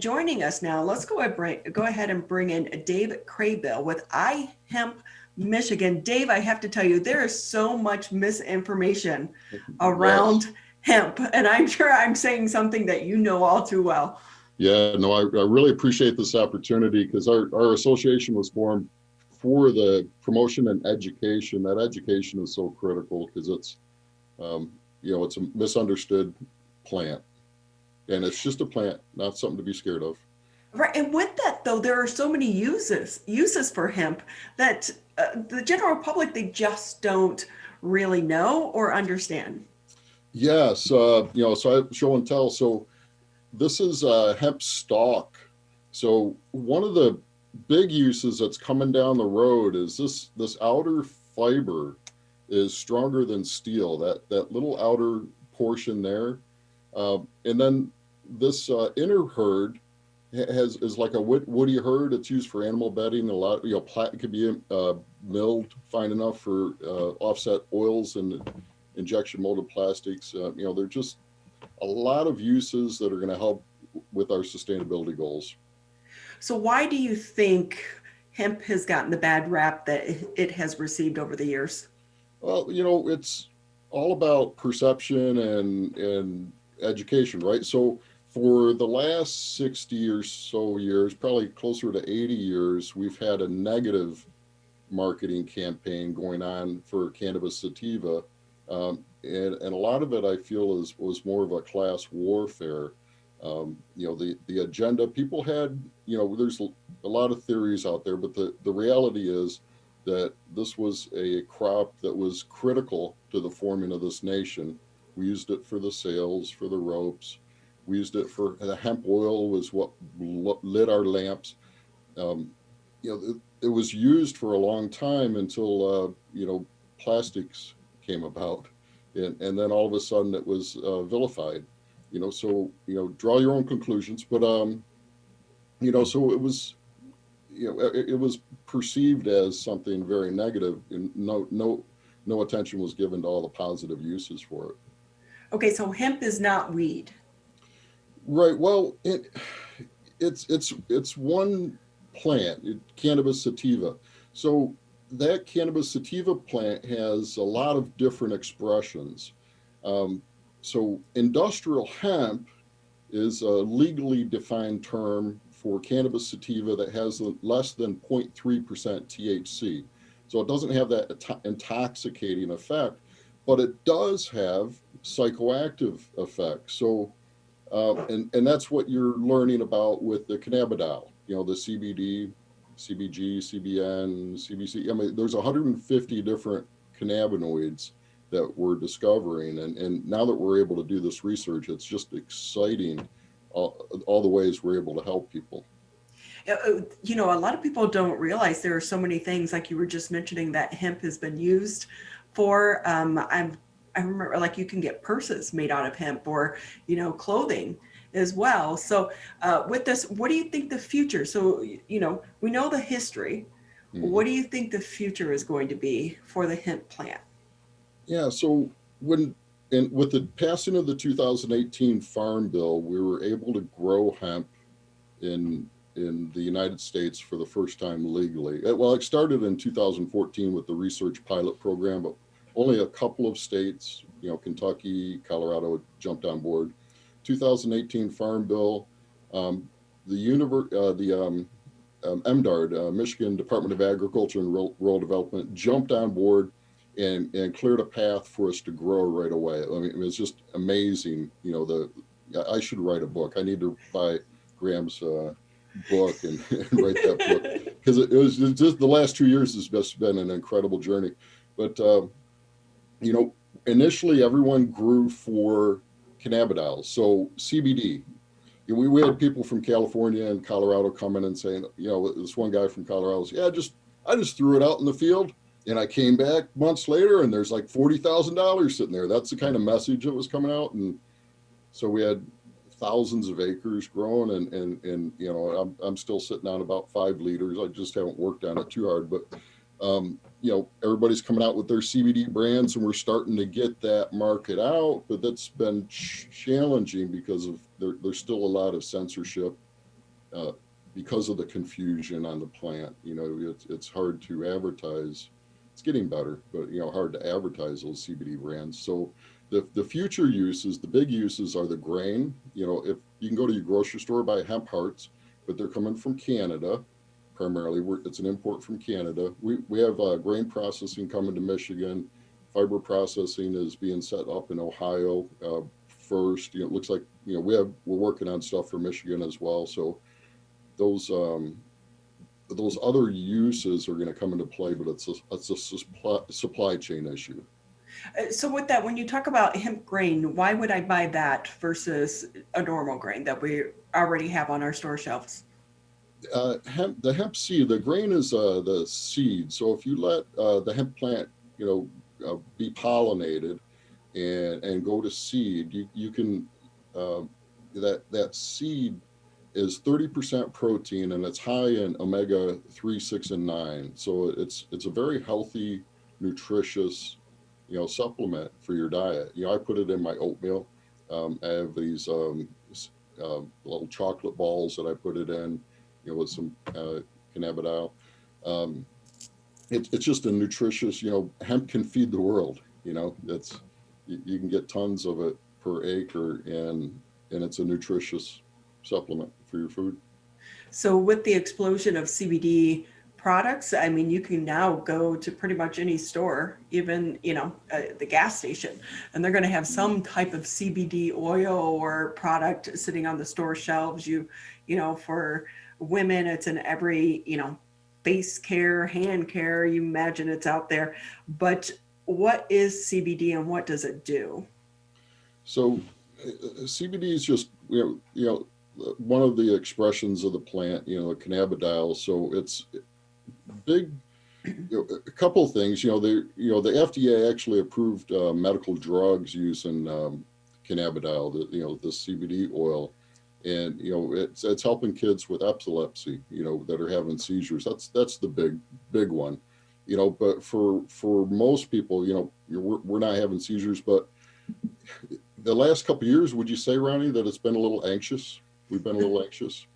Joining us now, let's go ahead and bring in Dave Crabill with iHemp Michigan. Dave, I have to tell you, there is so much misinformation Yes. around hemp, and I'm sure I'm saying something that you know all too well. Yeah, no, I really appreciate this opportunity because our association was formed for the promotion and education. That education is so critical because um, it's a misunderstood plant, and it's just a plant, not something to be scared of. Right, and with that though, there are so many uses for hemp that the general public they just don't really know or understand. Yes, so I show and tell. So this is hemp stalk. So one of the big uses that's coming down the road is this outer fiber is stronger than steel. That little outer portion there, and then this inner herd has is like a woody herd. It's used for animal bedding. A lot, it could be milled fine enough for offset oils and injection molded plastics. They're just a lot of uses that are going to help with our sustainability goals. So why do you think hemp has gotten the bad rap that it has received over the years? Well, it's all about perception and education, right? So for the last 60 or so years, probably closer to 80 years, we've had a negative marketing campaign going on for cannabis sativa. And a lot of it I feel was more of a class warfare. The agenda people had, there's a lot of theories out there, but the reality is that this was a crop that was critical to the forming of this nation. We used it for the sails, for the ropes. We used it for the hemp oil was what lit our lamps. Um, it was used for a long time until plastics came about, and then all of a sudden it was vilified. So draw your own conclusions, but so it was it was perceived as something very negative, and no attention was given to all the positive uses for it. Okay, so hemp is not weed. Right. Well, it's one plant, cannabis sativa. So that cannabis sativa plant has a lot of different expressions. Um, so industrial hemp is a legally defined term for cannabis sativa that has less than 0.3% THC. So it doesn't have that intoxicating effect, but it does have psychoactive effects. So and that's what you're learning about with the cannabidiol, the CBD, CBG, CBN, CBC. I mean, there's 150 different cannabinoids that we're discovering. And now that we're able to do this research, it's just exciting all the ways we're able to help people. A lot of people don't realize there are so many things, like you were just mentioning, that hemp has been used for. I remember, like, you can get purses made out of hemp, or clothing as well. So with this, what do you think the future? So we know the history. What Mhm. do you think the future is going to be for the hemp plant? Yeah. So when and with the passing of the 2018 Farm Bill, we were able to grow hemp in the United States for the first time legally. Well, it started in 2014 with the research pilot program, but only a couple of states, Kentucky, Colorado, jumped on board. 2018 Farm Bill, um, the MDARD, Michigan Department of Agriculture and Rural Development, jumped on board and cleared a path for us to grow right away. I mean, it's just amazing. I should write a book. I need to buy Graham's book and write that book because it was just the last 2 years has just been an incredible journey. But you know, initially everyone grew for cannabidiol, so CBD. We had people from California and Colorado coming and saying, this one guy from Colorado was, yeah, I just threw it out in the field, and I came back months later, and there's like $40,000 sitting there. That's the kind of message that was coming out, and so we had thousands of acres grown, and I'm still sitting on about 5 liters. I just haven't worked on it too hard, but everybody's coming out with their CBD brands, and we're starting to get that market out. But that's been challenging because of there's still a lot of censorship. uh, because of the confusion on the plant. It's hard to advertise. It's getting better, but hard to advertise those CBD brands. So the future uses, the big uses are the grain. If you can go to your grocery store, buy hemp hearts, but they're coming from Canada primarily. It's an import from Canada. We have grain processing coming to Michigan. Fiber processing is being set up in Ohio first. It looks like we're working on stuff for Michigan as well. So those other uses are going to come into play, but it's a supply chain issue. So with that, when you talk about hemp grain, why would I buy that versus a normal grain that we already have on our store shelves? The hemp seed, the grain is the seed. So if you let the hemp plant, be pollinated and go to seed, you can that seed is 30% protein, and it's high in omega 3, 6, and 9. So it's a very healthy, nutritious, supplement for your diet. I put it in my oatmeal. I have these little chocolate balls that I put it in, with some cannabidiol. It's just a nutritious, hemp can feed the world. That's you can get tons of it per acre, and it's a nutritious supplement for your food. So with the explosion of CBD products, I mean, you can now go to pretty much any store, even, the gas station, and they're going to have some type of CBD oil or product sitting on the store shelves. For women, it's in every, face care, hand care, you imagine it's out there. But what is CBD and what does it do? So CBD is just, one of the expressions of the plant, cannabidiol. So it's big, a couple of things. The FDA actually approved medical drugs using cannabidiol, the CBD oil, and it's helping kids with epilepsy, that are having seizures. That's the big one, But for most people, we're not having seizures, but the last couple of years, would you say, Ronnie, that it's been a little anxious? We've been a little anxious,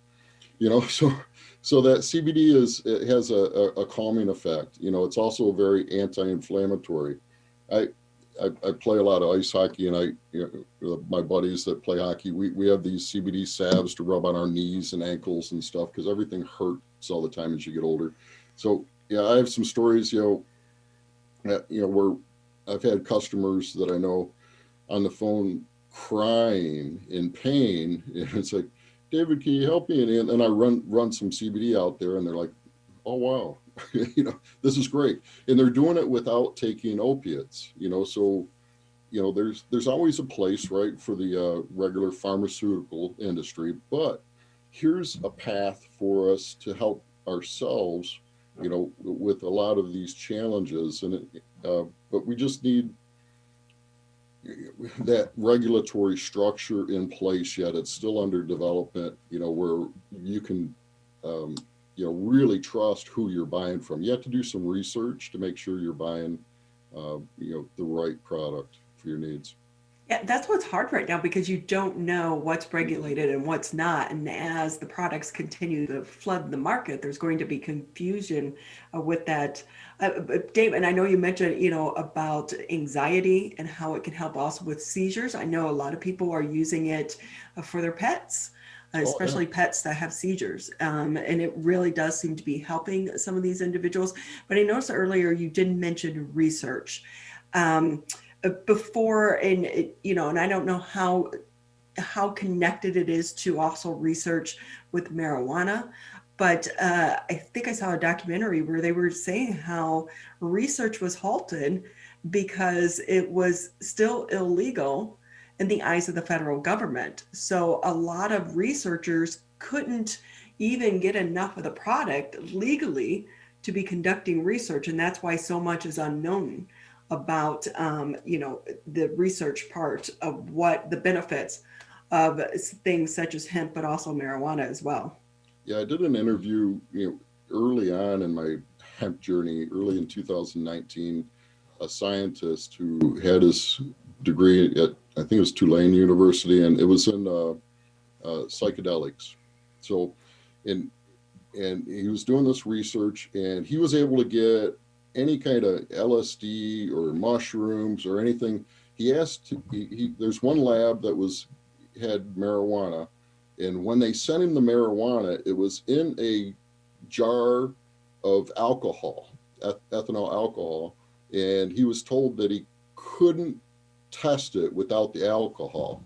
so that CBD it has a calming effect. It's also very anti-inflammatory. I play a lot of ice hockey, and my buddies that play hockey, we have these CBD salves to rub on our knees and ankles and stuff, because everything hurts all the time as you get older. So yeah, I have some stories, where I've had customers that I know on the phone crying in pain, and it's like, David, can you help me? And I run some CBD out there, and they're like, oh wow, this is great. And they're doing it without taking opiates, so there's always a place, right, for the regular pharmaceutical industry, but here's a path for us to help ourselves, with a lot of these challenges. And but we just need that regulatory structure in place yet. It's still under development, where you can, really trust who you're buying from. You have to do some research to make sure you're buying, the right product for your needs. Yeah, that's what's hard right now, because you don't know what's regulated and what's not. And as the products continue to flood the market, there's going to be confusion with that. Dave, and I know you mentioned, about anxiety and how it can help also with seizures. I know a lot of people are using it for their pets, especially pets that have seizures. And it really does seem to be helping some of these individuals. But I noticed earlier you didn't mention research. Before, and I don't know how connected it is to also research with marijuana, but I think I saw a documentary where they were saying how research was halted because it was still illegal in the eyes of the federal government. So a lot of researchers couldn't even get enough of the product legally to be conducting research, and that's why so much is unknown about the research part of what the benefits of things such as hemp, but also marijuana as well. Yeah, I did an interview, early on in my hemp journey, early in 2019, a scientist who had his degree at, I think it was Tulane University, and it was in psychedelics. So and and he was doing this research, and he was able to get any kind of LSD or mushrooms or anything. He asked, there's one lab that had marijuana, and when they sent him the marijuana, it was in a jar of alcohol, ethanol alcohol, and he was told that he couldn't test it without the alcohol.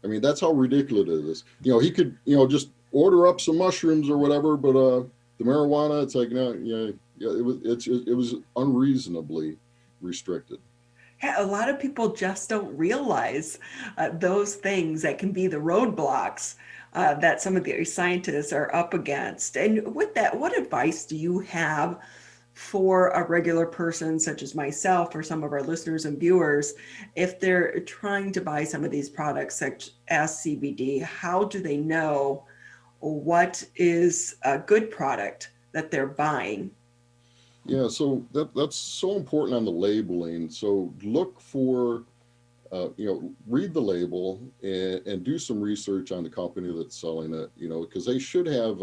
I mean, that's how ridiculous it is. He could, just order up some mushrooms or whatever, but the marijuana, it's like, no, it was unreasonably restricted. Yeah, a lot of people just don't realize those things that can be the roadblocks that some of the scientists are up against. And with that, what advice do you have for a regular person such as myself or some of our listeners and viewers if they're trying to buy some of these products such as CBD? How do they know what is a good product that they're buying? Yeah, so that's so important on the labeling. So look for, read the label and do some research on the company that's selling it, because they should have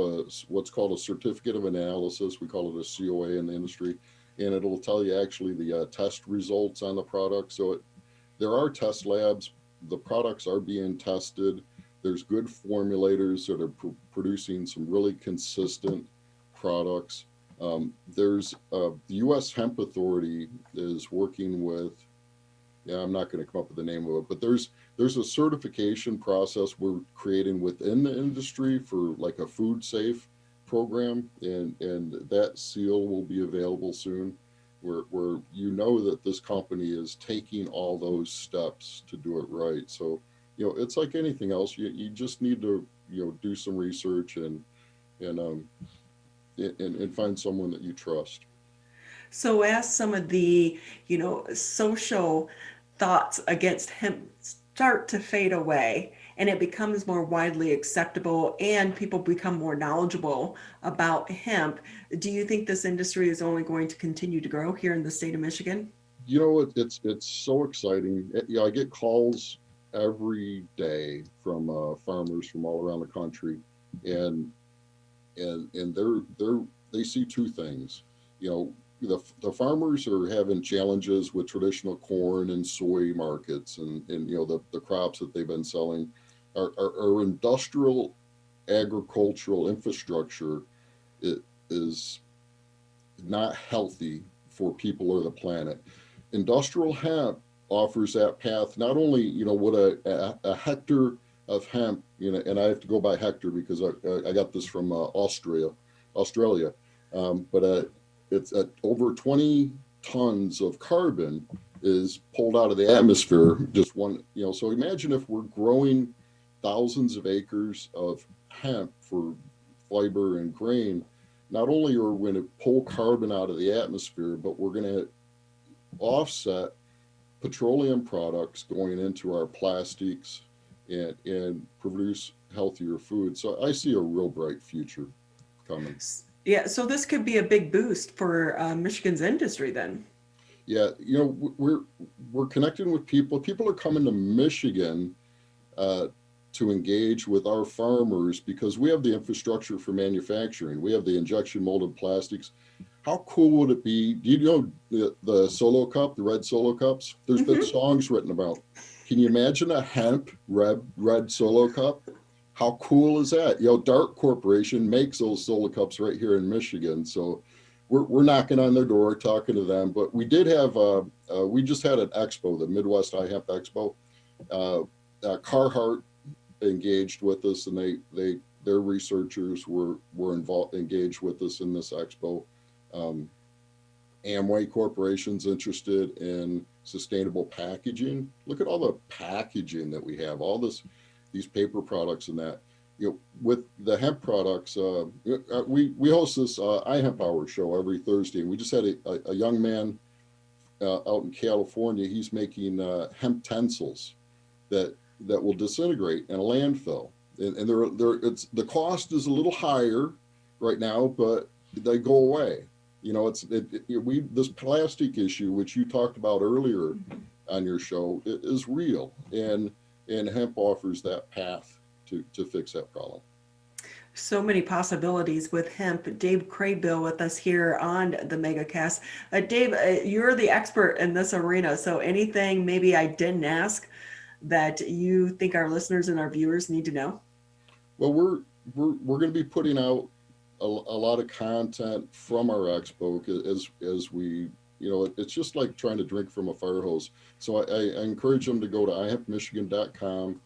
what's called a certificate of analysis. We call it a COA in the industry, and it'll tell you actually the test results on the product. So there are test labs. The products are being tested. There's good formulators that are producing some really consistent products. There's the U.S. Hemp Authority is working with, yeah, I'm not going to come up with the name of it, but there's a certification process we're creating within the industry for like a food safe program, and that seal will be available soon, where that this company is taking all those steps to do it right. So it's like anything else. You just need to do some research and and find someone that you trust. So as some of the, social thoughts against hemp start to fade away and it becomes more widely acceptable and people become more knowledgeable about hemp, do you think this industry is only going to continue to grow here in the state of Michigan? It's so exciting. I get calls every day from farmers from all around the country, and they see two things. The farmers are having challenges with traditional corn and soy markets, and the crops that they've been selling. Our industrial agricultural infrastructure is not healthy for people or the planet. Industrial hemp offers that path. Not only what a hectare of hemp, and I have to go by hectare because I got this from Australia, but it's over 20 tons of carbon is pulled out of the atmosphere. Just one, so imagine if we're growing thousands of acres of hemp for fiber and grain. Not only are we going to pull carbon out of the atmosphere, but we're going to offset petroleum products going into our plastics and produce healthier food. So I see a real bright future coming. Yeah, so this could be a big boost for Michigan's industry then. Yeah, we're connecting with people. People are coming to Michigan to engage with our farmers because we have the infrastructure for manufacturing. We have the injection molded plastics. How cool would it be? Do you know the Solo Cup, the red Solo Cups? There's been songs written about. Can you imagine a hemp red Solo Cup? How cool is that? Dart Corporation makes those Solo Cups right here in Michigan. So we're knocking on their door, talking to them. But we did have, we just had an expo, the Midwest iHemp Expo. Carhartt engaged with us, and their researchers were engaged with us in this expo. Amway Corporation's interested in sustainable packaging. Look at all the packaging that we have, these paper products and that. With the hemp products, we host this iHemp Hour show every Thursday, and we just had a young man out in California. He's making hemp tensils that will disintegrate in a landfill, and the cost is a little higher right now, but they go away. This plastic issue, which you talked about earlier on your show, is real, and hemp offers that path to fix that problem. So many possibilities with hemp. Dave Crabill with us here on the MegaCast. Dave, you're the expert in this arena. So anything maybe I didn't ask that you think our listeners and our viewers need to know? Well, we're going to be putting out a lot of content from our expo as we, it's just like trying to drink from a fire hose. So I encourage them to go to ihempmichigan.com.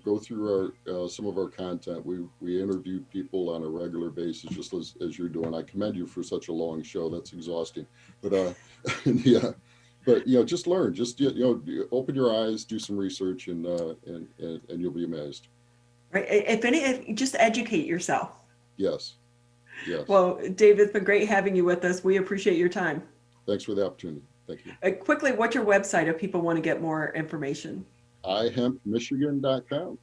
Go through our some of our content. We interview people on a regular basis, just as you're doing. I commend you for such a long show. That's exhausting, but yeah. But just learn. Just open your eyes, do some research, and you'll be amazed. Right. If just educate yourself. Yes. Yes. Well, Dave, it's been great having you with us. We appreciate your time. Thanks for the opportunity. Thank you. Quickly, what's your website if people want to get more information? iHempMichigan.com.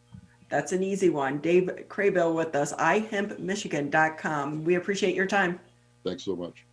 That's an easy one. Dave Crabill with us, iHempMichigan.com. We appreciate your time. Thanks so much.